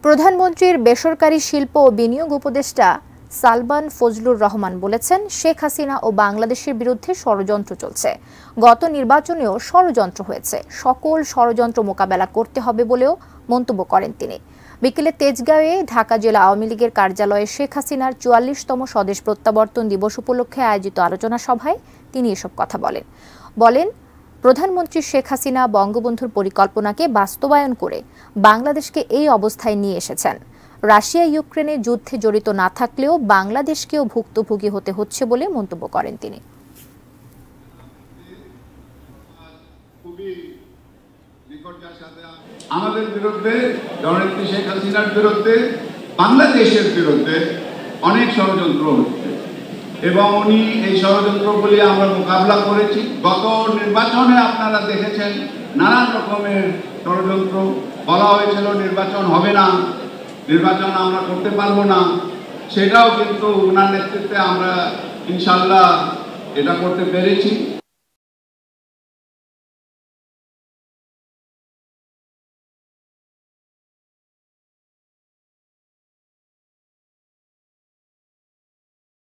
প্রধানমন্ত্রীর বেসরকারি শিল্প ও বিনিয়োগ উপদেষ্টা সালমান ফজলুর রহমান বলেছেন, শেখ হাসিনা ও বাংলাদেশের বিরুদ্ধে ষড়যন্ত্র চলছে। গত নির্বাচনেও ষড়যন্ত্র হয়েছে, সকল ষড়যন্ত্র মোকাবেলা করতে হবে বলেও মন্তব্য করেন তিনি। বিকেলে তেজগাঁওয়ে ঢাকা জেলা আওয়ামী লীগের কার্যালয়ে শেখ হাসিনার ৪৪তম স্বদেশ প্রত্যাবর্তন দিবস উপলক্ষে আয়োজিত আলোচনা সভায় তিনি এসব কথা বলেন। প্রধানমন্ত্রী শেখ হাসিনা বঙ্গবন্ধুর পরিকল্পনাকে বাস্তবায়ন করে বাংলাদেশকে এই অবস্থায় নিয়ে এসেছেন। রাশিয়া ইউক্রেনে যুদ্ধে জড়িত না থাকলেও বাংলাদেশকেও ভুক্তভোগী হতে হচ্ছে বলে মন্তব্য করেন তিনি। আমাদের বিরুদ্ধে, জননেত্রী শেখ হাসিনার বিরুদ্ধে, বাংলাদেশের বিরুদ্ধে অনেক ষড়যন্ত্র হচ্ছে এবং উনি এই ষড়যন্ত্রগুলি আমরা মোকাবিলা করেছি। গত নির্বাচনে আপনারা দেখেছেন নানান রকমের ষড়যন্ত্র, বলা হয়েছিল নির্বাচন হবে না, নির্বাচন আমরা করতে পারবো না। সেটাও কিন্তু ওনার নেতৃত্বে আমরা ইনশাল্লাহ এটা করতে পেরেছি।